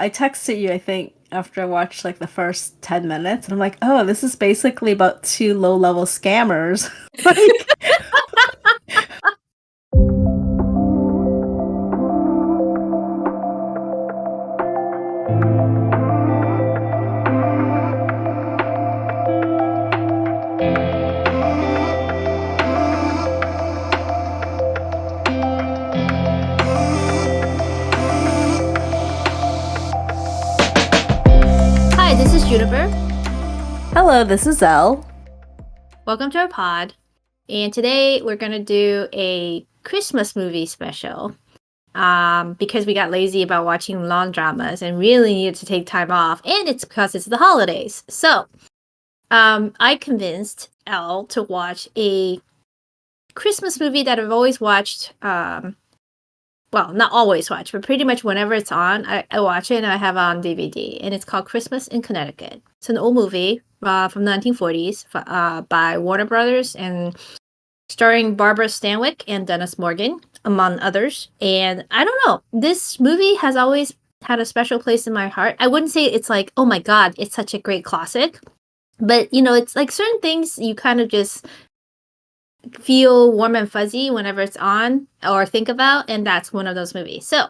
I texted you, I think, after I watched like the first 10 minutes, and I'm like, oh, this is basically about two low-level scammers. Like, Hi, this is Juniper. hello, this is Elle. Welcome to our pod. And today we're going to do a Christmas movie special because we got lazy about watching long dramas and really needed to take time off. And it's because it's the holidays. So I convinced Elle to watch a Christmas movie that I've always watched. Well, not always watch, but pretty much whenever it's on, I watch it and I have it on DVD. And it's called Christmas in Connecticut. It's an old movie from the 1940s by Warner Brothers and starring Barbara Stanwyck and Dennis Morgan, among others. And I don't know, this movie has always had a special place in my heart. I wouldn't say it's like, oh my God, it's such a great classic. But, you know, it's like certain things you kind of just feel warm and fuzzy whenever it's on or think about, and that's one of those movies. So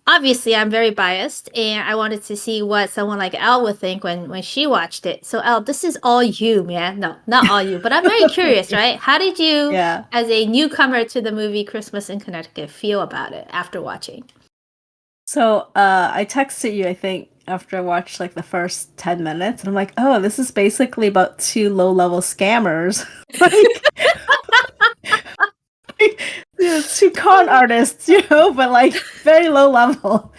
obviously I'm very biased and I wanted to see what someone like Elle would think when she watched it. So Elle, this is all you, man. No, not all you, but I'm very curious, right? How did you, Yeah. as a newcomer to the movie Christmas in Connecticut, feel about it after watching? So, I texted you, I think, after I watched like the first 10 minutes, and I'm like, oh, this is basically about two low-level scammers. Two con artists, but like very low level.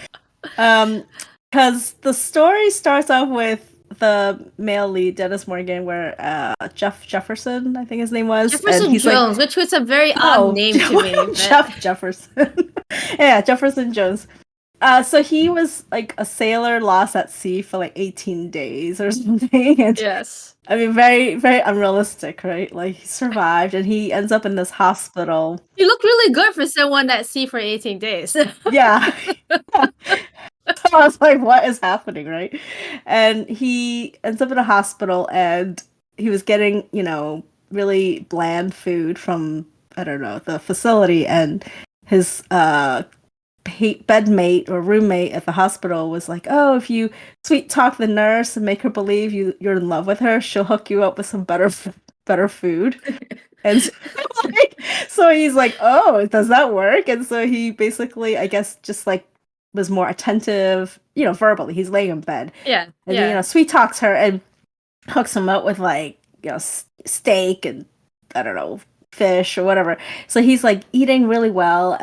Because the story starts off with the male lead, Dennis Morgan, where Jeff Jefferson, I think his name was, Jefferson and he's Jones, like, which was a very odd name to me. But... Jeff Jefferson. Yeah, Jefferson Jones. So he was like a sailor lost at sea for like 18 days or something. And Yes. I mean, very, very unrealistic, right? Like he survived and he ends up in this hospital. You look really good for someone at sea for 18 days. Yeah. So I was like, what is happening, right? And he ends up in a hospital and he was getting, really bland food from, I don't know, the facility, and his bedmate or roommate at the hospital was like, oh, if you sweet talk the nurse and make her believe you're in love with her, she'll hook you up with some better food. And so he's like, oh, does that work? And so he basically, I guess, just like was more attentive, verbally. He's laying in bed. Yeah. And then, sweet talks her and hooks him up with like, steak and I don't know, fish or whatever. So he's like eating really well,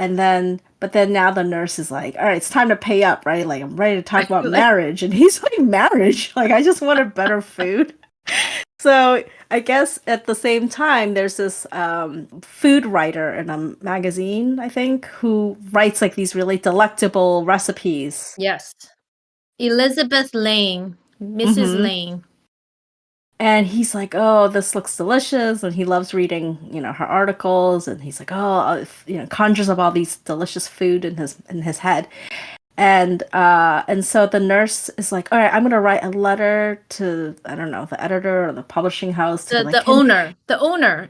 but then now the nurse is like, all right, it's time to pay up, right? Like, I'm ready to talk about marriage. And he's like, marriage? Like, I just wanted better food. So I guess at the same time, there's this food writer in a magazine, I think, who writes like these really delectable recipes. Yes. Elizabeth Lane, Mrs. Lane. And he's like, oh, this looks delicious. And he loves reading, her articles. And he's like, oh, conjures up all these delicious food in his head. And so the nurse is like, all right, I'm going to write a letter to, I don't know, the editor or the publishing house. The owner.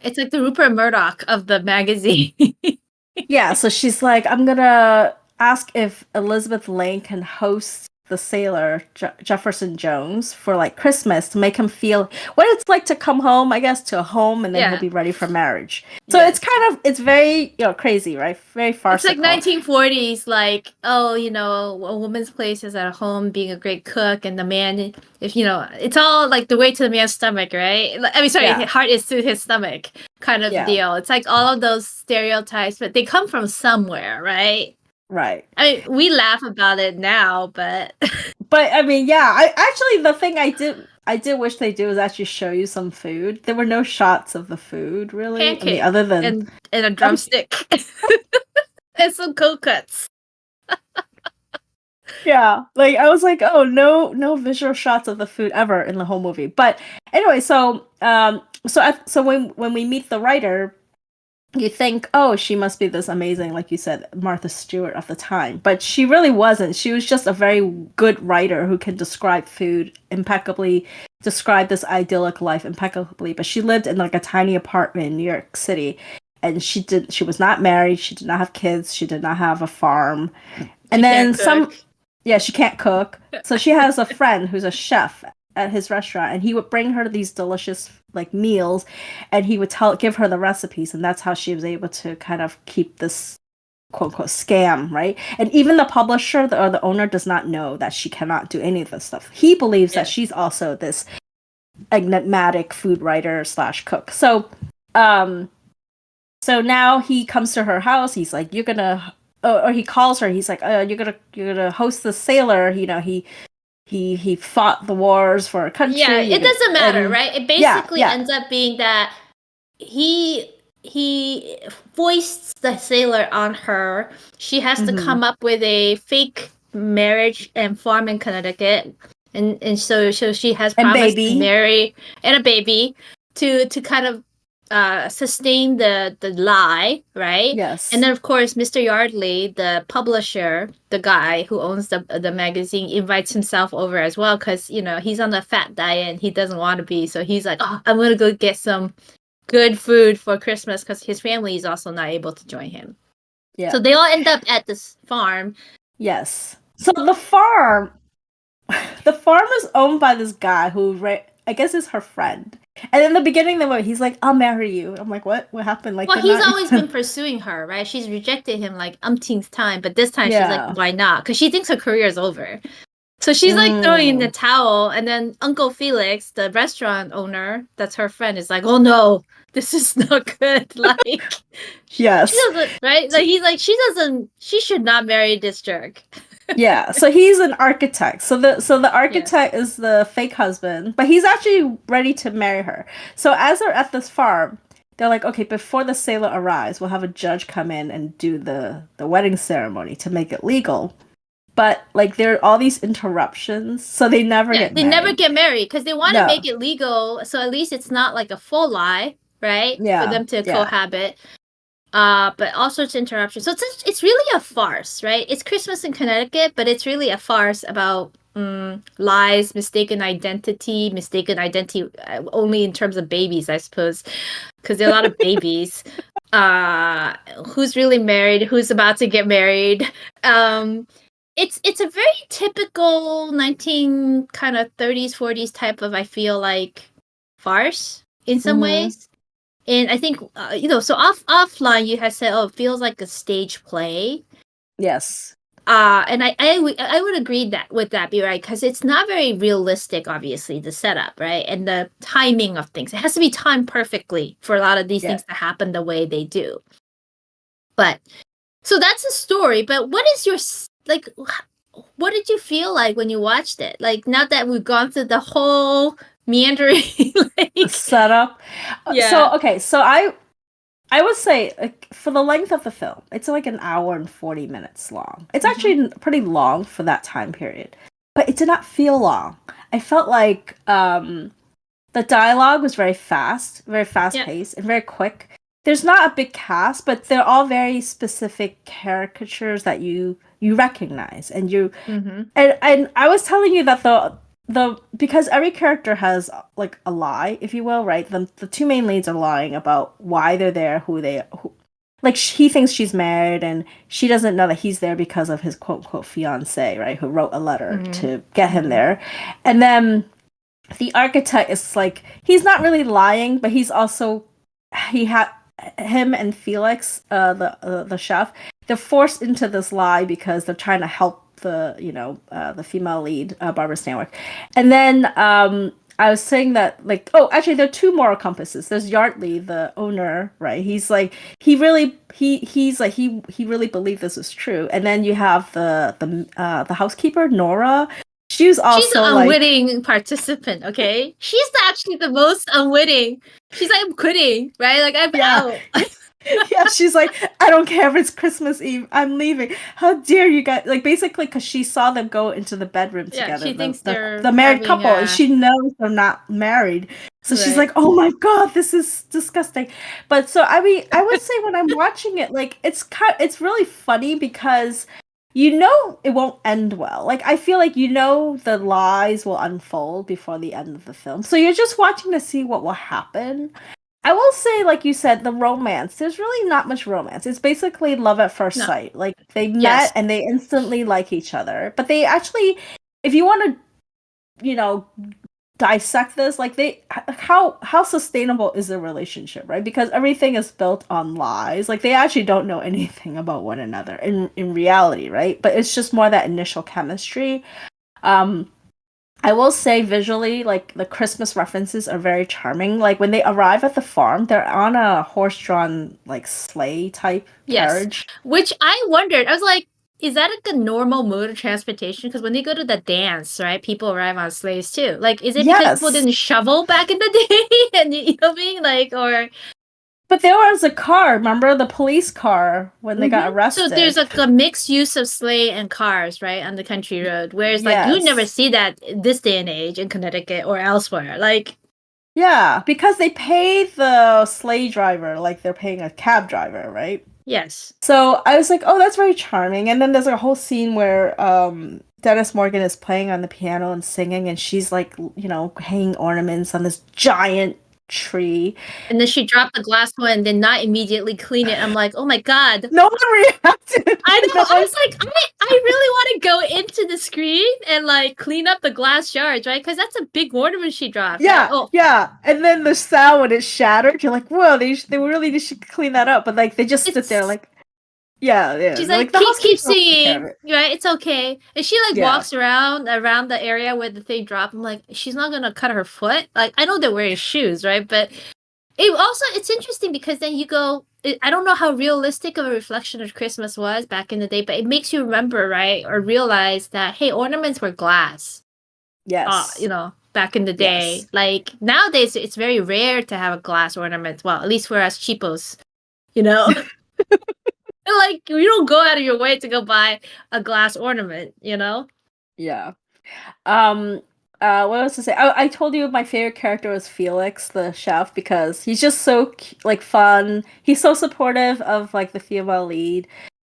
It's like the Rupert Murdoch of the magazine. Yeah. So she's like, I'm going to ask if Elizabeth Lane can host the sailor Jefferson Jones for like Christmas to make him feel what it's like to come home, I guess, to a home, and then he'll be ready for marriage. So it's very crazy, right? Very farcical. It's like 1940s, like, oh, a woman's place is at home being a great cook, and the man, if it's all like the way to the man's stomach, right? I mean, sorry, his heart is to his stomach kind of deal. It's like all of those stereotypes, but they come from somewhere, right? Right. I mean, we laugh about it now, but I mean, yeah. I actually, the thing I did wish they did was actually show you some food. There were no shots of the food, really. Pancake, I mean, other than and a drumstick and some cold cuts. Yeah, like I was like, oh, no visual shots of the food ever in the whole movie. But anyway, so when we meet the writer, you think, oh, she must be this amazing, like you said, Martha Stewart of the time. But she really wasn't. She was just a very good writer who can describe food impeccably, describe this idyllic life impeccably. But she lived in like a tiny apartment in New York City. And she was not married, she did not have kids, she did not have a farm. And She can't then some cook. yeah, she can't cook. So she has a friend who's a chef at his restaurant, and he would bring her these delicious like meals, and he would give her the recipes, and that's how she was able to kind of keep this quote unquote scam, right? And even the publisher or the owner does not know that she cannot do any of this stuff. He believes that Yes. she's also this enigmatic food writer slash cook. So now he comes to her house. He's like, "You're gonna," or he calls her. He's like, "You're gonna host the sailor." You know, he fought the wars for a country. Yeah, it doesn't matter, and right? It yeah, basically yeah, ends up being that he foists the sailor on her. She has to hmm come up with a fake marriage and farm in Connecticut, and so she has and promised to baby, marry and a baby to kind of sustain the lie, right? And yes, then of course Mr. Yardley, the publisher, the guy who owns the magazine, invites himself over as well because you know he's on the fat diet and he doesn't want to be. So he's like, oh, I'm gonna go get some good food for Christmas because his family is also not able to join him. yeah, So they all end up at this farm. yes. So the farm is owned by this guy who, I guess, is her friend. And in the beginning of the movie, he's like, "I'll marry you." I'm like, "What? What happened?" Like, Well, they're he's not always even. been pursuing her, right? She's rejected him like umpteenth time, but this time she's like, Yeah. why not? Because she thinks her career is over. So she's like throwing in the Mm. towel, and then Uncle Felix, the restaurant owner, that's her friend, is like, "Oh no, this is not good." Like, she Yes. doesn't, right? Like he's like, she should not marry this jerk. Yeah, so he's an architect. So the Yes. architect is the fake husband, but he's actually ready to marry her. So as they're at this farm, they're like, okay, before the sailor arrives, we'll have a judge come in and do the wedding ceremony to make it legal. But like there are all these interruptions, so they never Yeah, get they never married. get married because they want to No. make it legal, so at least it's not like a full lie, right? For Yeah. them to Yeah. cohabit. But all sorts of interruptions. So it's really a farce, right? It's Christmas in Connecticut, but it's really a farce about lies, mistaken identity only in terms of babies, I suppose, because there are a lot of babies. Who's really married? Who's about to get married? Um, it's a very typical 19 kind of 30s 40s type of, I feel like, farce in some Mm-hmm. ways. And I think so offline you had said, oh, it feels like a stage play. Yes. And I would agree that with that, be right, because it's not very realistic, obviously, the setup, right, and the timing of things. It has to be timed perfectly for a lot of these Yeah. things to happen the way they do. But so that's the story. But what is your like? What did you feel like when you watched it? Like, now that we've gone through the whole meandering, like, Setup. So yeah. okay, so I would say, like, for the length of the film, it's like an hour and 40 minutes long. It's Mhm. actually pretty long for that time period, but it did not feel long. I felt like the dialogue was very fast Yeah. paced, and very quick. There's not a big cast, but they're all very specific caricatures that you recognize, and you Mm-hmm. and I was telling you that the because every character has like a lie, if you will, right? The two main leads are lying about why they're there, like he thinks she's married, and she doesn't know that he's there because of his quote unquote fiance, right? Who wrote a letter Mm-hmm. to get him Mm-hmm. there, and then the architect is like he's not really lying, but he's also he had him and Felix, the chef, they're forced into this lie because they're trying to help the female lead, Barbara Stanwyck, and then I was saying that, like, oh, actually there are two moral compasses. There's Yardley, the owner, right? He's like he really believed this was true, and then you have the housekeeper Nora. She was She's an also like unwitting participant, okay? She's actually the most unwitting. She's like, I'm quitting, right? Like, I'm yeah. out. Yeah, she's like, I don't care if it's Christmas Eve. I'm leaving. How dare you guys? Like, basically, because she saw them go into the bedroom Yeah, together, she thinks they're the married having couple, and a she knows they're not married. So she's right. like, oh my God, this is disgusting. But so, I mean, I would say when I'm watching it, like, it's really funny because you know it won't end well. Like, I feel like you know the lies will unfold before the end of the film. So you're just watching to see what will happen. I will say, like you said, the romance. There's really not much romance. It's basically love at first No. sight. Like they met Yes. and they instantly like each other. But they actually, if you want to, dissect this, like how sustainable is the relationship, right? Because everything is built on lies. Like they actually don't know anything about one another in reality, right? But it's just more that initial chemistry. Um, I will say visually, like the Christmas references are very charming. Like when they arrive at the farm, they're on a horse-drawn like sleigh type Yes. carriage. Which I wondered. I was like, is that like a normal mode of transportation? Because when they go to the dance, right, people arrive on sleighs too. Like, is it because people Yes, didn't shovel back in the day? And you know what I mean? Like, or but there was a car. Remember the police car when they got so there's arrested? like a mixed use of sleigh and cars, right, on the country road. Whereas like you never Yes. see that this day and age in Connecticut or elsewhere. Like, Yeah, because they pay the sleigh driver like they're paying a cab driver, right? yes. So I was like, oh, that's very charming. And then there's a whole scene where Dennis Morgan is playing on the piano and singing, and she's like, hanging ornaments on this giant tree. And then she dropped the glass one and did not immediately clean it. I'm like, oh my God. No one reacted. I know. No I one. was like, I really want to go into the screen and like clean up the glass shards, right? Because that's a big ornament she dropped, right? Yeah, Oh, yeah. And then the sound when it shattered, you're like, whoa, they really should clean that up. But like they just sit there it's like, yeah. she's They're like, like the keep housekeeper will take care of singing, it. right? It's okay. And she like Yeah. walks around the area where the thing dropped. I'm like, she's not gonna cut her foot. Like, I know they're wearing shoes, right? But it's interesting because then you go. I don't know how realistic of a reflection of Christmas was back in the day, but it makes you remember, right, or realize that hey, ornaments were glass. Yes. Back in the day. Yes. Like nowadays, it's very rare to have a glass ornament. Well, at least for us cheapos, you know. Like you don't go out of your way to go buy a glass ornament, you know. Yeah. Um, what else to say? I told you my favorite character was Felix, the chef, because he's just so like fun. He's so supportive of like the female lead,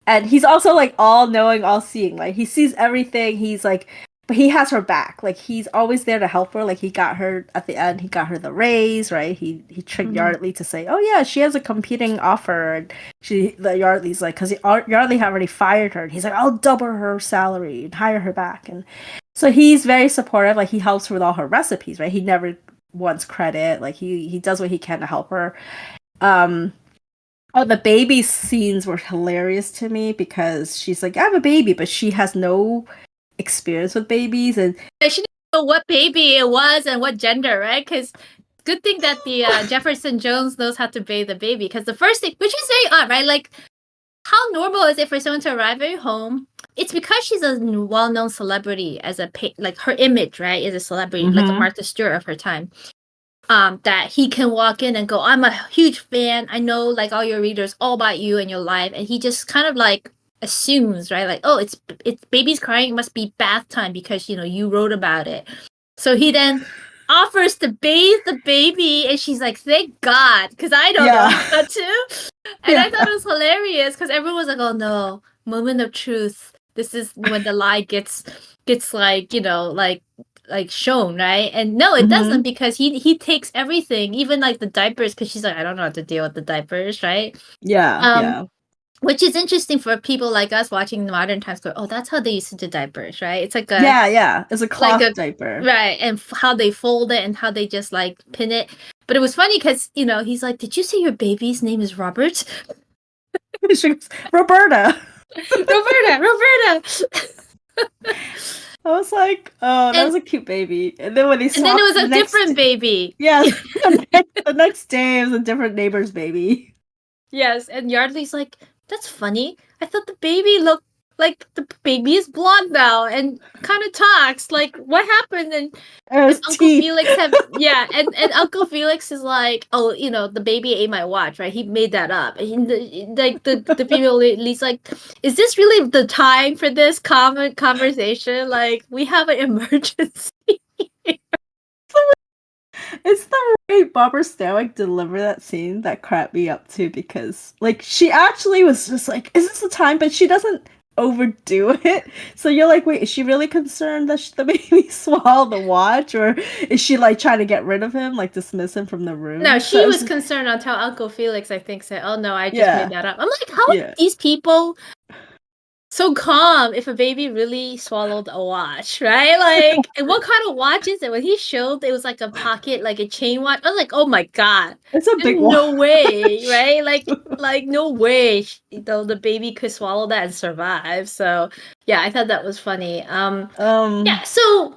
and he's also like all knowing, all seeing. Like he sees everything. He's like, but he has her back. Like he's always there to help her. Like he got her at the end. He got her the raise, right? He tricked Yardley to say, "Oh yeah, she has a competing offer." And the Yardley's like, because Yardley had already fired her. And he's like, "I'll double her salary and hire her back." And so he's very supportive. Like he helps her with all her recipes, right? He never wants credit. Like he does what he can to help her. Um, Oh, the baby scenes were hilarious to me because she's like, I have a baby, but she has no experience with babies, and I should know what baby it was and what gender, right? Because good thing that the Jefferson Jones knows how to bathe the baby. Because the first thing, which is very odd, right? Like, how normal is it for someone to arrive at your home? It's because she's a well-known celebrity as like her image, right, is a celebrity, like a Martha Stewart of her time. That he can walk in and go, I'm a huge fan. I know like all your readers all about you and your life, and he just kind of like assumes, right? Like, oh, it's baby's crying, it must be bath time because you wrote about it. So he then offers to bathe the baby, and she's like, thank God, because I don't know how to. And I thought it was hilarious because everyone was like, oh no, moment of truth. This is when the lie gets like like shown, right? And no, it doesn't, because he takes everything, even like the diapers, because she's like, I don't know how to deal with the diapers, right? Yeah. Which is interesting for people like us watching the modern times. Go, oh, that's how they used to do diapers, right? It's like Yeah. It's a cloth diaper, right? And how they fold it and how they just like pin it. But it was funny because he's like, did you say your baby's name is Robert? She goes, Roberta. Roberta. I was like, oh, that was a cute baby. And then when he and then it was a different baby. Yeah, the next day it was a different neighbor's baby. Yes, and Yardley's like, that's funny. I thought the baby looked like the baby is blonde now and kind of talks. Like, what happened? And Uncle teeth. Felix and Uncle Felix is like, oh, the baby ate my watch, right? He made that up. And the female lead's like, is this really the time for this common conversation? Like, we have an emergency. It's the way Barbara Stanwyck delivered that scene that cracked me up too, because like she actually was just like, "Is this the time?" But she doesn't overdo it. So you're like, "Wait, is she really concerned that the baby swallowed the watch, or is she like trying to get rid of him, like dismiss him from the room?" No, So she was concerned until Uncle Felix, I think, said, "Oh no, I just made that up." I'm like, how are these people so calm if a baby really swallowed a watch, right? Like, and what kind of watch is it? When he showed, it was like a pocket, like a chain watch. I was like, oh my god, it's a big there's no way, right? Like no way, the baby could swallow that and survive. So yeah, I thought that was funny. Yeah. So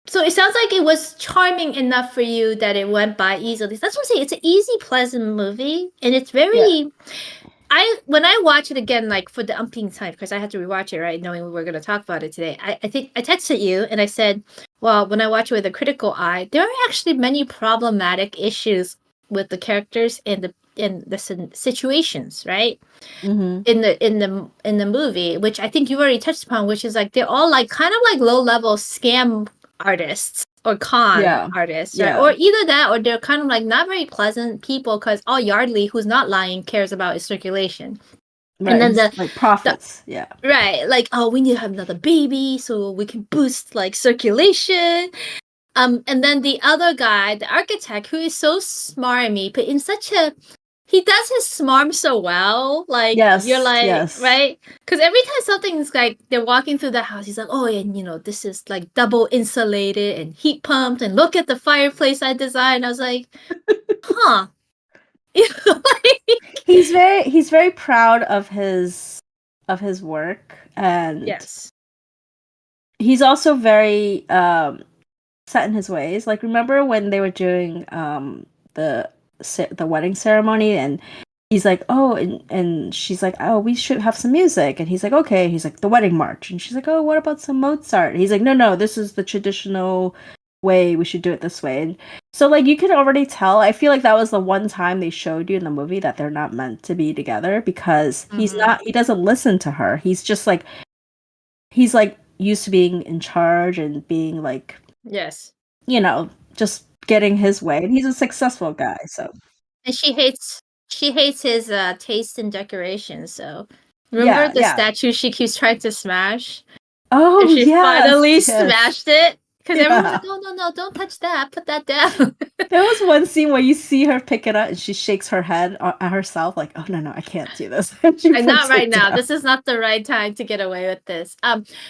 it sounds like it was charming enough for you that it went by easily. That's what I'm saying. It's an easy, pleasant movie, and it's very. When I watch it again, like for the umpteenth time, because I had to rewatch it, right, knowing we were going to talk about it today. I think I texted you and I said, well, when I watch it with a critical eye, there are actually many problematic issues with the characters and the situations, right? Mm-hmm. In the movie, which I think you already touched upon, which is like they're all like kind of like low level scam artists or con artists, right? Or either that, or they're kind of like not very pleasant people, because all Yardley, who's not lying, cares about is circulation. Right, and then the like profits, right, like, oh, we need to have another baby so we can boost like circulation. And then the other guy, the architect, who is so smarmy, but in such a he does his smarm so well. Like, you're like, right? Because every time something's like, they're walking through the house, he's like, oh, and this is like double insulated and heat pumped, and look at the fireplace I designed. I was like, huh. He's very proud of his work, and he's also very set in his ways. Like, remember when they were doing the wedding ceremony, and he's like, oh, and she's like, oh, we should have some music, and he's like, okay. He's like, the wedding march, and she's like, oh, what about some Mozart? And he's like, no, this is the traditional way, we should do it this way. And so like you could already tell, I feel like that was the one time they showed you in the movie that they're not meant to be together, because he doesn't listen to her. He's just like, he's like used to being in charge and being like, just getting his way, and he's a successful guy. So, and she hates his taste in decorations. So remember the statue she keeps trying to smash? Oh, and she finally smashed it, because everyone's like, oh, no, don't touch that, put that down. There was one scene where you see her pick it up and she shakes her head at herself like, oh, no, I can't do this. And not right now. This is not the right time to get away with this.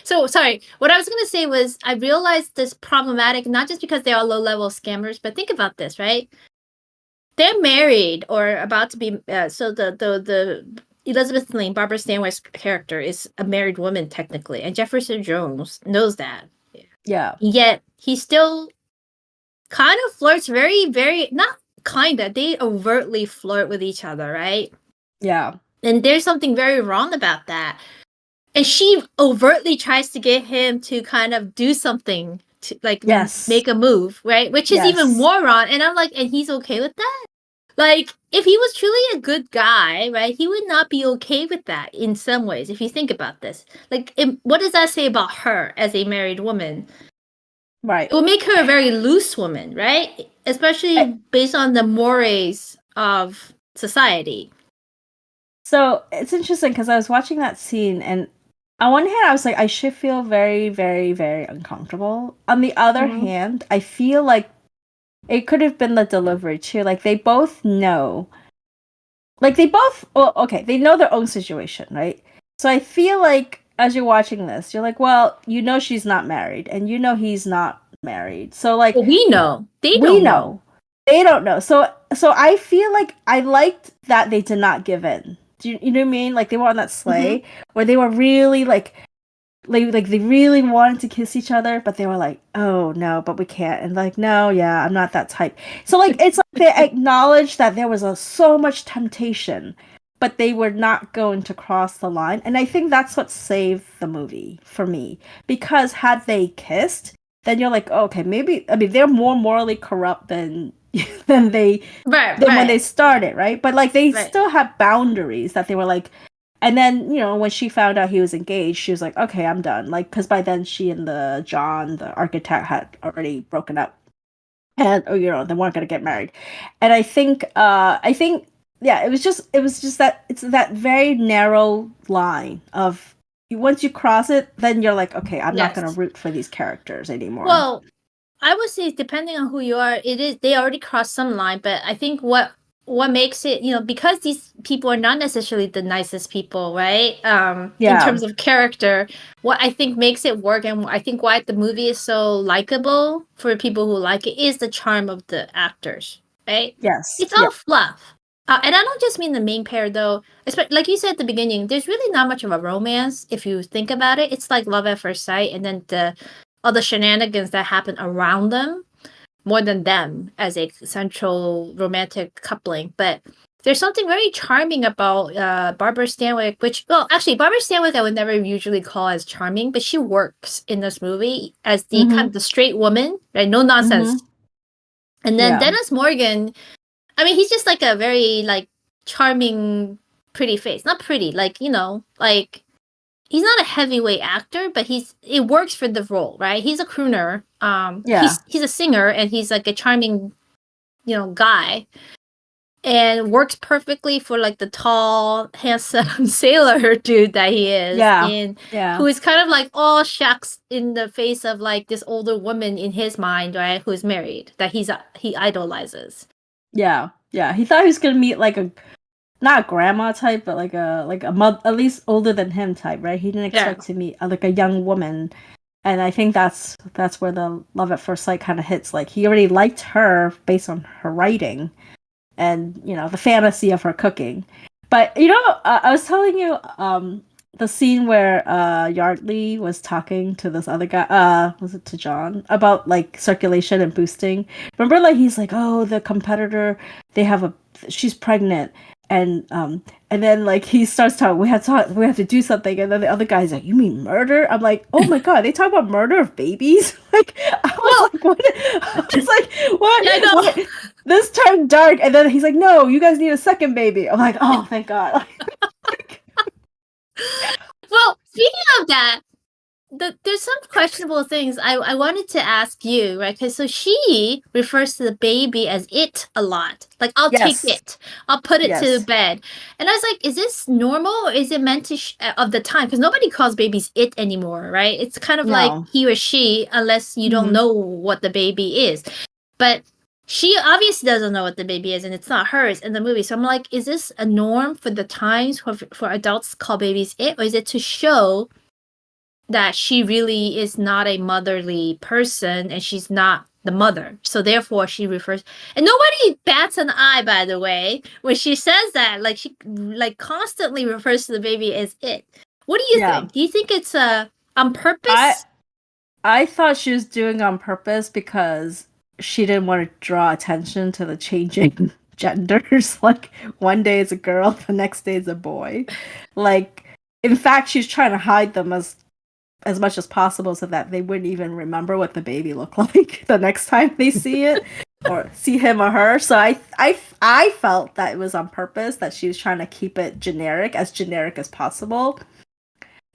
So sorry, what I was going to say was, I realized this problematic, not just because they are low-level scammers, but think about this, right? They're married or about to be, so the Elizabeth Lane, Barbara Stanwyck's character, is a married woman technically, and Jefferson Jones knows that. Yeah. Yet he still kind of flirts very, very, not kind of, they overtly flirt with each other, right? Yeah. And there's something very wrong about that. And she overtly tries to get him to kind of do something, to like make a move, right? Which is even more wrong. And I'm like, and he's okay with that? Like, if he was truly a good guy, right, he would not be okay with that in some ways, if you think about this. Like, what does that say about her as a married woman? Right. It will make her a very loose woman, right? Especially based on the mores of society. So it's interesting, because I was watching that scene, and on one hand, I was like, I should feel very, very, very uncomfortable. On the other hand, I feel like it could have been the delivery too. Like, they both know. Like, they know their own situation, right? So I feel like as you're watching this, you're like, well, she's not married, and he's not married. So like, well, we know. They know. They don't know. So I feel like I liked that they did not give in. Do you know what I mean? Like, they were on that sleigh where they were really like they really wanted to kiss each other, but they were like, oh no, but we can't. And like, no, I'm not that type. So like, it's like they acknowledged that there was so much temptation, but they were not going to cross the line. And I think that's what saved the movie for me. Because had they kissed, then you're like, oh, okay, maybe I mean they're more morally corrupt than than they Right, than when they right, started, right? But like they right. still had boundaries that they were like, and then, when she found out he was engaged, she was like, okay, I'm done. Like, because by then she and the John, the architect, had already broken up. And, they weren't going to get married. And I think, yeah, it was just that it's that very narrow line of once you cross it, then you're like, okay, I'm not going to Yes. root for these characters anymore. Well, I would say depending on who you are, it is they already crossed some line, but I think what makes it, because these people are not necessarily the nicest people, right? In Yeah. terms of character, what I think makes it work and I think why the movie is so likable for people who like it is the charm of the actors, right? Yes. It's all Yep. fluff. And I don't just mean the main pair though. Like you said at the beginning, there's really not much of a romance if you think about it. It's like love at first sight, and then the all the shenanigans that happen around them more than them as a central romantic coupling. But there's something very charming about Barbara Stanwyck, which, well, actually, Barbara Stanwyck I would never usually call as charming, but she works in this movie as the kind Mm-hmm. of the straight woman, right? No nonsense. Mm-hmm. And then Yeah. Dennis Morgan, I mean, he's just like a very like charming, pretty face. Not pretty, like, like he's not a heavyweight actor, but it works for the role, right? He's a crooner. Yeah. He's a singer, and he's like a charming, guy, and works perfectly for like the tall, handsome sailor dude that he is, Yeah. and Yeah. who is kind of like all shucks in the face of like this older woman in his mind, right? Who's married that he idolizes. Yeah. Yeah. He thought he was gonna meet like a not a grandma type, but like a mother, at least older than him type, right? He didn't Yeah. expect to meet like a young woman, and I think that's where the love at first sight kind of hits. Like he already liked her based on her writing, and the fantasy of her cooking. But I was telling you the scene where Yardley was talking to this other guy, was it to John, about like circulation and boosting. Remember, like he's like, oh, the competitor, she's pregnant, and then like he starts talking, we have to do something, and then the other guy's like, you mean murder? I'm like, oh my god, they talk about murder of babies. Like I was Well, like, what? I was like, what? yeah, I know. What? This turned dark, and then he's like, no, you guys need a second baby. I'm like, oh, thank god. Well, speaking of that, there's some questionable things I wanted to ask you, right? Because so she refers to the baby as it a lot. Like, I'll take Yes. it, I'll put it to Yes. bed. And I was like, is this normal or is it meant to of the time? Because nobody calls babies it anymore, right? It's kind of like No. he or she, unless you don't Hmm. know what the baby is. But she obviously doesn't know what the baby is, and it's not hers in the movie. So I'm like, is this a norm for the times for adults to call babies it, or is it to show that she really is not a motherly person and she's not the mother? So therefore she refers, and nobody bats an eye, by the way, when she says that. Like, she like constantly refers to the baby as it. What do you Yeah. think? Do you think it's on I purpose? I thought she was doing on purpose because she didn't want to draw attention to the changing genders. Like one day it's a girl, the next day it's a boy. Like in fact, she's trying to hide them as much as possible so that they wouldn't even remember what the baby looked like the next time they see it or see him or her. So I felt that it was on purpose, that she was trying to keep it generic as possible.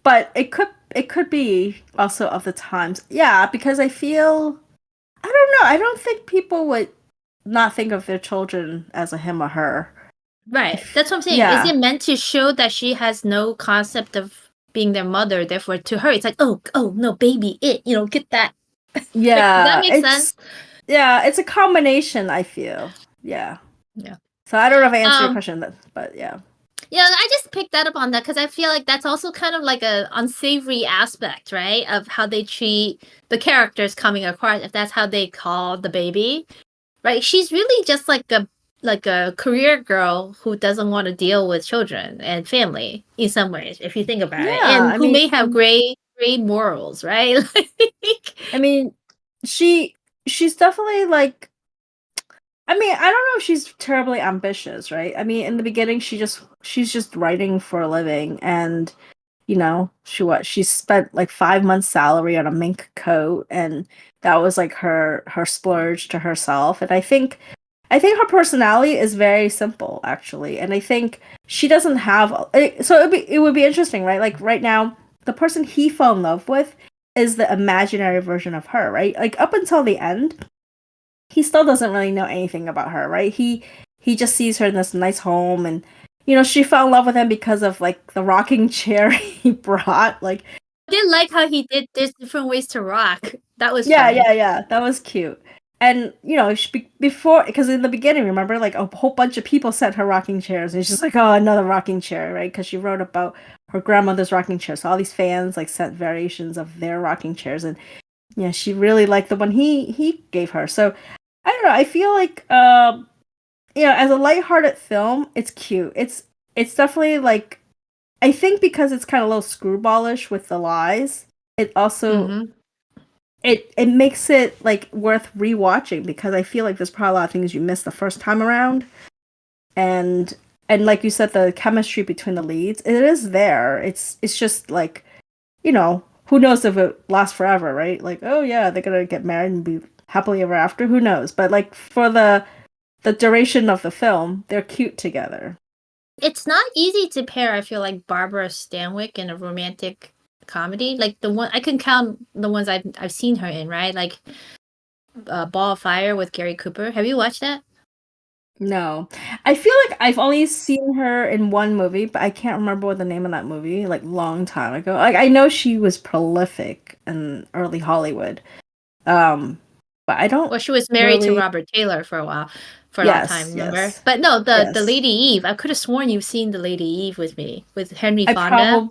But it could be also of the times. Yeah, because I feel, I don't know, I don't think people would not think of their children as a him or her. Right. That's what I'm saying. Is Yeah. it meant to show that she has no concept of being their mother? Therefore, to her, it's like, oh no, baby, get that. Like, does that Yeah, make sense? it's a combination, I feel. Yeah. Yeah. So I don't know if I answered your Um. question, but yeah. Yeah, I just picked that up on that because I feel like that's also kind of like a unsavory aspect, right? Of how they treat the characters coming across, if that's how they call the baby. Right? She's really just like a career girl who doesn't want to deal with children and family in some ways, if you think about it. Yeah, And I who mean, may have gray morals, right? Like, I mean, she she's definitely like I mean, I don't know if she's terribly ambitious, right? I mean, in the beginning, she's just writing for a living, and she spent like 5 months' salary on a mink coat, and that was like her splurge to herself. And I think her personality is very simple, actually, and I think she doesn't have. So it would be interesting, right? Like right now, the person he fell in love with is the imaginary version of her, right? Like up until the end, he still doesn't really know anything about her, right? He just sees her in this nice home, and she fell in love with him because of like the rocking chair he brought. Like, I did like how he did there's different ways to rock. That was yeah, fun. yeah, yeah, that was cute. And before, because in the beginning, remember, like a whole bunch of people sent her rocking chairs, and she's like, "Oh, another rocking chair," right? Because she wrote about her grandmother's rocking chair, so all these fans like sent variations of their rocking chairs, and yeah, she really liked the one he gave her. So I don't know. I feel like as a lighthearted film, it's cute. It's definitely like, I think because it's kind of a little screwballish with the lies, it also Mm-hmm. it makes it like worth rewatching, because I feel like there's probably a lot of things you missed the first time around. And like you said, the chemistry between the leads, it is there. It's just like, who knows if it lasts forever, right? Like, oh yeah, they're gonna get married and be happily ever after. Who knows? But like for the duration of the film, they're cute together. It's not easy to pair, I feel like, Barbara Stanwyck in a romantic comedy. Like the one I can count the ones I've seen her in, right? Like Ball of Fire with Gary Cooper. Have you watched that? No. I feel like I've only seen her in one movie, but I can't remember what the name of that movie, like long time ago. Like I know she was prolific in early Hollywood. Um, but I don't Well, she was married to really. Robert Taylor for a while, for a long time, Yes, remember? yes. But no, the Yes. Lady Eve. I could have sworn you've seen the Lady Eve with me with Henry I Fonda. probably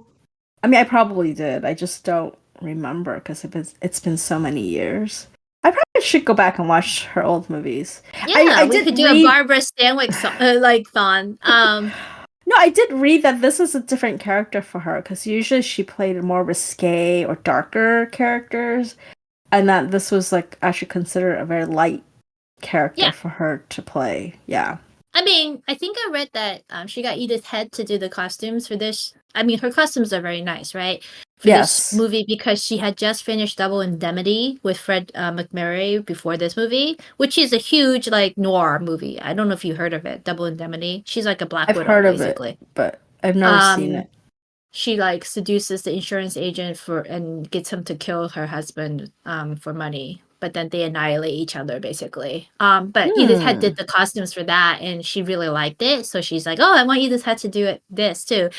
I probably did. I just don't remember because it's been so many years. I probably should go back and watch her old movies. I Yeah, we did could do a read. Barbara Stanwyck like thon. No, I did read that this is a different character for her, because usually she played more risque or darker characters, and that this was like actually considered a very light character Yeah. for her to play. Yeah. I mean, I think I read that she got Edith Head to do the costumes for this. I mean, her costumes are very nice, right? For this Yes. movie, because she had just finished Double Indemnity with Fred McMurray before this movie, which is a huge like noir movie. I don't know if you heard of it, Double Indemnity. She's like a Black I've Widow, heard of it, basically. but I've never seen Um, it. she like seduces the insurance agent for and gets him to kill her husband for money, but then they annihilate each other basically. But Edith Head Hmm. did the costumes for that and she really liked it, so she's like, oh, I want Edith Head to do it this too.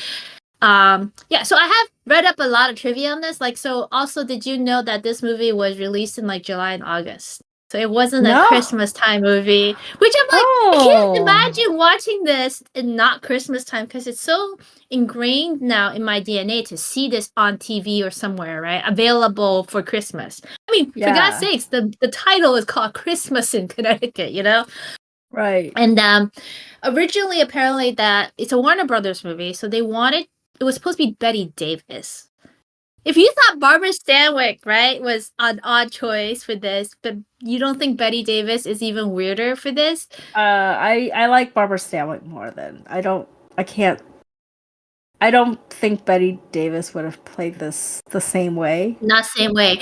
Yeah, so I have read up a lot of trivia on this. Like, so also, did you know that this movie was released in like July and August? So it wasn't a No. Christmas time movie, which I'm like, I can't Oh. imagine watching this in not Christmas time because it's so ingrained now in my DNA to see this on TV or somewhere, right? Available for Christmas. I mean, for God's Yeah. sakes, the title is called Christmas in Connecticut, you know? Right. And originally, apparently, that it's a Warner Brothers movie, so they wanted it was supposed to be Betty Davis. If you thought Barbara Stanwyck, right, was an odd choice for this, but you don't think Betty Davis is even weirder for this? I like Barbara Stanwyck more than I can't. I don't think Betty Davis would have played this the same way. Not same way.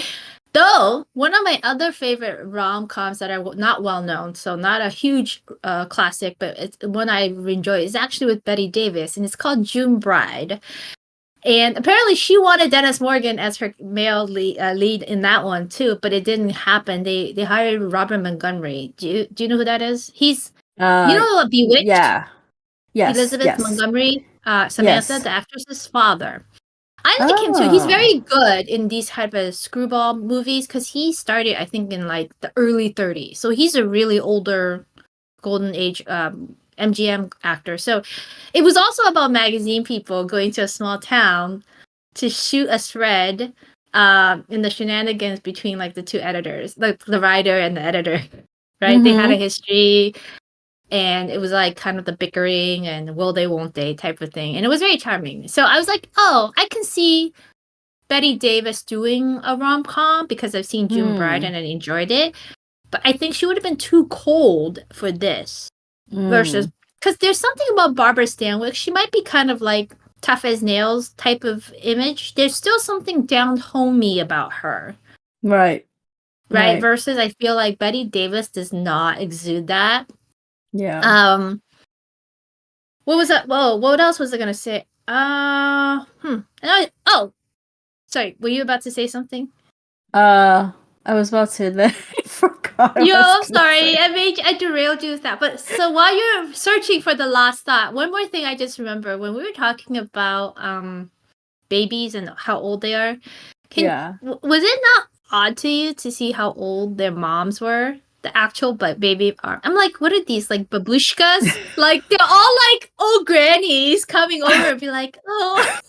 Though one of my other favorite rom coms that are not well known, so not a huge classic, but it's one I enjoy, is actually with Betty Davis, and it's called June Bride. And apparently, she wanted Dennis Morgan as her male lead in that one too, but it didn't happen. They hired Robert Montgomery. Do you know who that is? He's you Uh, know Bewitched, yeah. Yes. Elizabeth Yes. Montgomery, Samantha, Yes. the actress's father. I like him too. He's Oh. very good in these type of screwball movies because he started, I think, in like the early 30s. So he's a really older golden age MGM actor. So it was also about magazine people going to a small town to shoot a thread in the shenanigans between like the two editors, like the writer and the editor. Right? They had a Mm-hmm. history and it was like kind of the bickering and will they won't they type of thing. And it was very charming. So I was like, oh, I can see Betty Davis doing a rom com because I've seen June Bride Hmm. and I enjoyed it. but I think she would have been too cold for this versus because there's something about Barbara Stanwyck. She might be kind of like tough as nails type of image. There's still something down homey about her. Right. Versus I feel like Betty Davis does not exude that. Yeah. What was that? Whoa, what else was I gonna say? Oh, sorry. Were you about to say something? I was about to, then I forgot. Yo, I'm sorry. I derailed you with that. But so while you're searching for the last thought, one more thing I just remember when we were talking about babies and how old they are. Was it not odd to you to see how old their moms were? The actual baby arm. I'm like, what are these, like babushkas? Like they're all like old grannies coming over and be like, oh.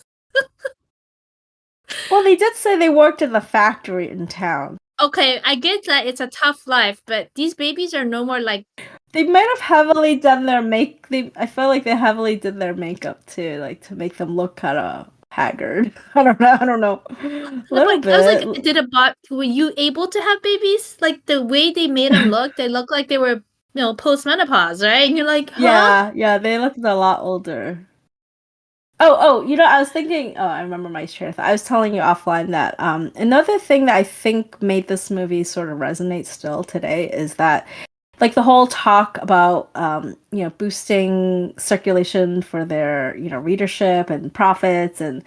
Well, they did say they worked in the factory in town. Okay, I get that it's a tough life, but these babies are no more like. They might have heavily done their I feel like they heavily did their makeup too, like to make them look kind of haggard. I don't know. A little bit. I was like, were you able to have babies? Like the way they made them look, they look like they were, post-menopause, right? And you're like, huh? Yeah, they looked a lot older. Oh, I was thinking. Oh, I remember my train of thought. I was telling you offline that another thing that I think made this movie sort of resonate still today is that, like, the whole talk about boosting circulation for their readership and profits and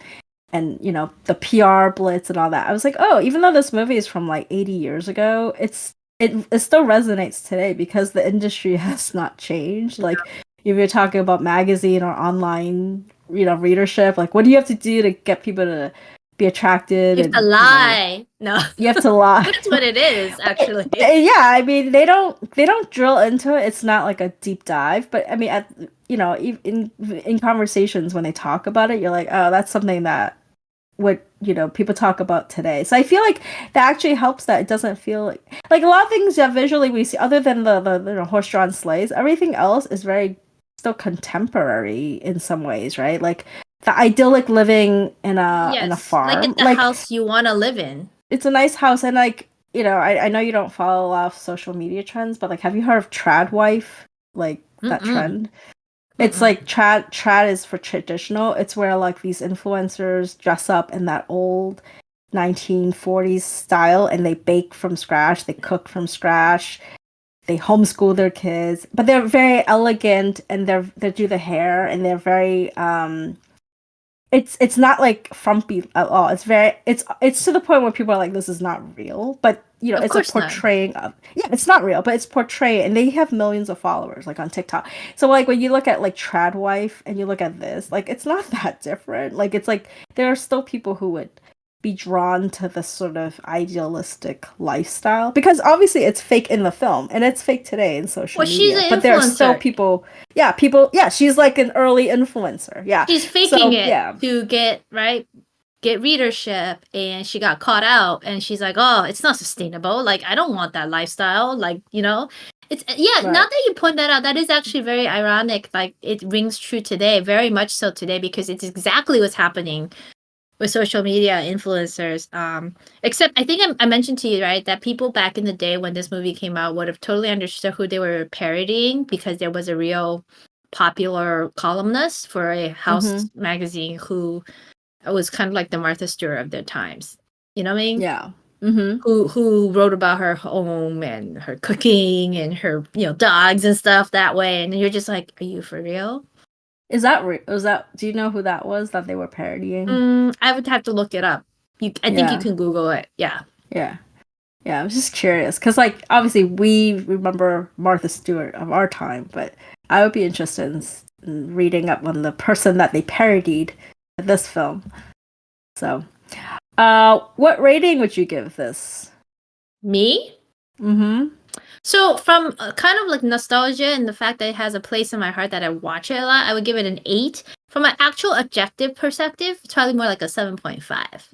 the PR blitz and all that. I was like, oh, even though this movie is from like 80 years ago, it still resonates today because the industry has not changed. Like, if you're talking about magazine or online readership, like, what do you have to do to get people to be attracted? You have to lie. No, you have to lie. That's what it is, actually. Yeah, I mean, they don't drill into it. It's not like a deep dive, but I mean, in conversations when they talk about it, you're like, oh, that's something that what people talk about today. So I feel like that actually helps, that it doesn't feel like a lot of things that visually we see, other than the horse-drawn sleighs, everything else is very still contemporary in some ways, right? Like the idyllic living in a farm, like it's the house you want to live in. It's a nice house, and like I know you don't follow a lot of social media trends, but like, have you heard of trad wife? Like that trend? It's like trad is for traditional. It's where like these influencers dress up in that old 1940s style, and they bake from scratch, they cook from scratch, they homeschool their kids, but they're very elegant, and they do the hair, and they're very it's not like frumpy at all. It's to the point where people are like, this is not real, but it's a portraying of, it's not real, but it's portrayed, and they have millions of followers like on TikTok. So like when you look at like trad wife and you look at this, like it's not that different. Like it's like there are still people who would be drawn to this sort of idealistic lifestyle, because obviously it's fake in the film and it's fake today in social media. She's an but there are still people. She's like an early influencer. Yeah, she's faking to get readership, and she got caught out, and she's like, oh, it's not sustainable. Like, I don't want that lifestyle. Like, it's right. Now that you point that out, that is actually very ironic. Like, it rings true today, very much so today, because it's exactly what's happening with social media influencers. Except I think I mentioned to you, right, that people back in the day when this movie came out would have totally understood who they were parodying, because there was a real popular columnist for a house magazine who was kind of like the Martha Stewart of their times. You know what I mean? Yeah. Who wrote about her home and her cooking and her dogs and stuff that way, and you're just like, are you for real? Is that do you know who that was that they were parodying? I would have to look it up. I think you can Google it. Yeah. I was just curious, because like obviously we remember Martha Stewart of our time, but I would be interested in reading up on the person that they parodied in this film. So what rating would you give this? Me? So from kind of like nostalgia and the fact that it has a place in my heart that I watch it a lot, I would give it an 8. From an actual objective perspective, it's probably more like a 7.5.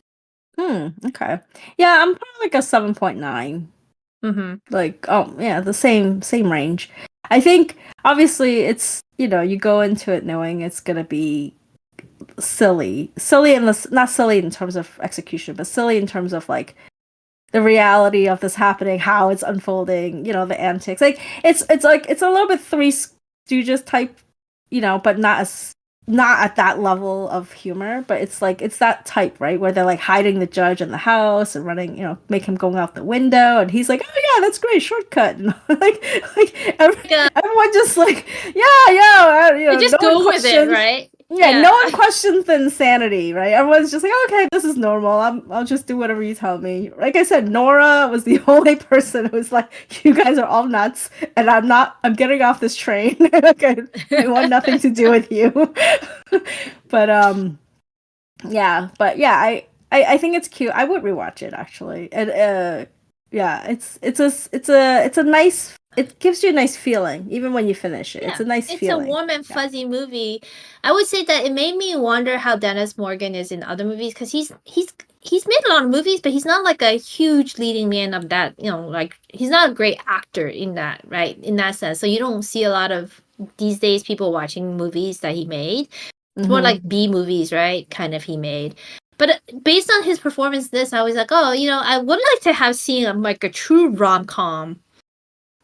Okay. Yeah, I'm probably like a 7.9. Like, oh yeah, the same range. I think obviously it's you go into it knowing it's gonna be silly in this, not silly in terms of execution, but silly in terms of like the reality of this happening, how it's unfolding, the antics. Like it's a little bit Three Stooges type, but not at that level of humor, but it's that type, right? Where they're like hiding the judge in the house and running, make him going out the window, and he's like, "Oh yeah, that's great, shortcut." And Yeah, everyone just like, yeah, they just no one go with it, questions. right? Yeah, no one questions the insanity, right? Everyone's just like, okay, this is normal. I'll just do whatever you tell me. Like I said, Nora was the only person who was like, you guys are all nuts, and I'm getting off this train. Okay, I want nothing to do with you. but I think it's cute. I would rewatch it actually. And yeah, it's a nice. It gives you a nice feeling even when you finish it. Yeah, It's a nice it's feeling. a warm and fuzzy movie. I would say that it made me wonder how Dennis Morgan is in other movies because he's made a lot of movies, but he's not like a huge leading man of that. Like he's not a great actor in that, right? In that sense, so you don't see a lot of these days people watching movies that he made. It's more like B movies, right? Kind of he made. But based on his performance, this I was like, oh, I would like to have seen like a true rom com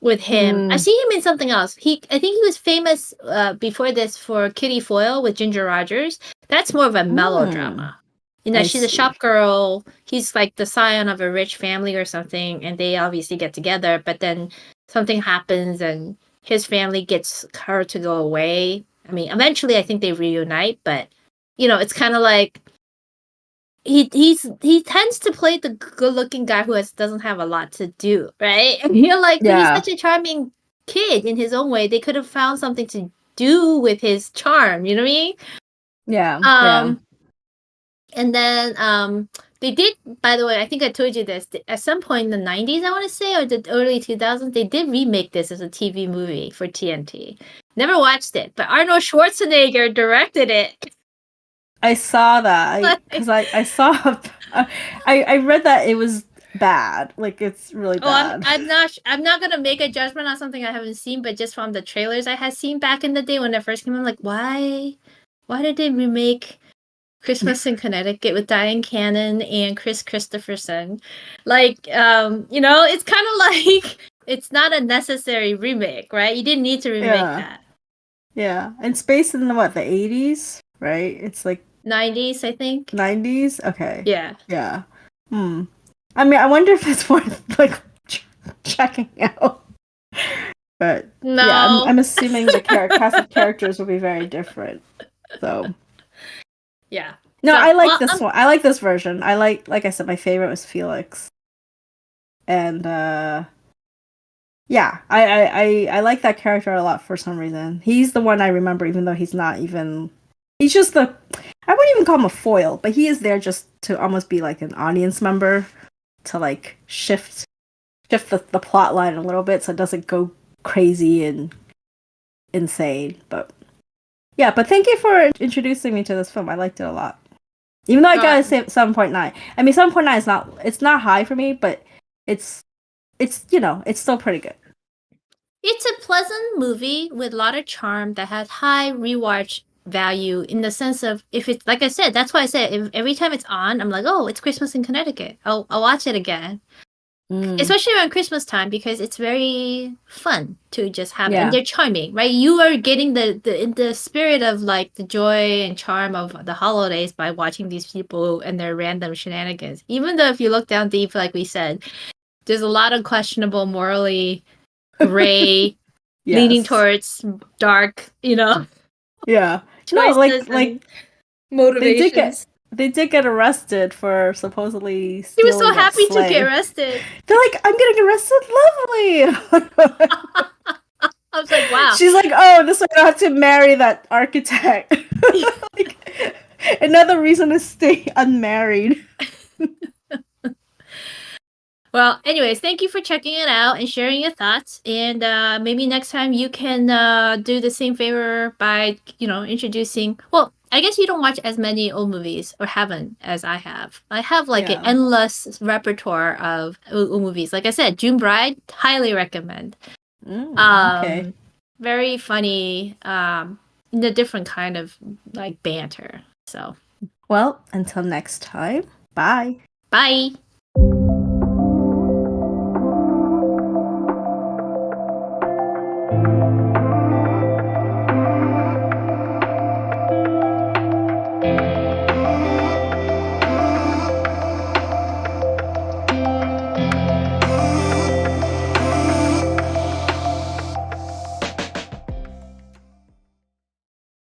with him. I see him in something else. I think he was famous before this for Kitty Foyle with Ginger Rogers. That's more of a melodrama. She's a shop girl. He's like the scion of a rich family or something, and they obviously get together. But then something happens, and his family gets her to go away. I mean, eventually, I think they reunite. But it's kind of like he tends to play the good-looking guy who doesn't have a lot to do, right? And you're like, but he's such a charming kid in his own way. They could have found something to do with his charm, you know what I mean? Yeah. And then they did, by the way, I think I told you this, at some point in the 90s, I want to say, or the early 2000s, they did remake this as a TV movie for TNT. Never watched it, but Arnold Schwarzenegger directed it. I saw that because I saw I read that it was bad. Like it's really bad. I'm not gonna make a judgment on something I haven't seen, but just from the trailers I had seen back in the day when it first came out, I'm like, why did they remake Christmas in Connecticut with Diane Cannon and Chris Christopherson? Like, it's kind of like it's not a necessary remake, right? You didn't need to remake that. Yeah, and it's based in the 80s, right? It's like 90s, I think. 90s? Okay. Yeah. Yeah. I mean, I wonder if it's worth like checking out. But no. Yeah, I'm assuming the cast of characters will be very different. So yeah. No, I like this one. I like this version. Like I said, my favorite was Felix. And yeah, I like that character a lot for some reason. He's the one I remember, even though he's not even. He's just I wouldn't even call him a foil, but he is there just to almost be like an audience member to like shift the plot line a little bit so it doesn't go crazy and insane. But yeah, but thank you for introducing me to this film. I liked it a lot. Even though I got a 7.9. I mean, 7.9 it's not high for me, but it's it's still pretty good. It's a pleasant movie with a lot of charm that has high rewatch value in the sense of if it's like I said, that's why I said if every time it's on, I'm like, oh, it's Christmas in Connecticut. I'll watch it again. Especially around Christmas time because it's very fun to just have and they're charming, right? You are getting the spirit of like the joy and charm of the holidays by watching these people and their random shenanigans. Even though if you look down deep, like we said, there's a lot of questionable morally gray leaning towards dark, Yeah. choices like motivations. They did get arrested for supposedly stealing. He was so happy to get arrested. They're like, I'm getting arrested, lovely. I was like, wow. She's like, oh, this way I don't have to marry that architect. Like, another reason to stay unmarried. Well, anyways, thank you for checking it out and sharing your thoughts. And maybe next time you can do the same favor by, introducing. Well, I guess you don't watch as many old movies or haven't as I have. I have like an endless repertoire of old movies. Like I said, June Bride, highly recommend. Okay. Very funny, in a different kind of like banter. So, well, until next time, bye. Bye.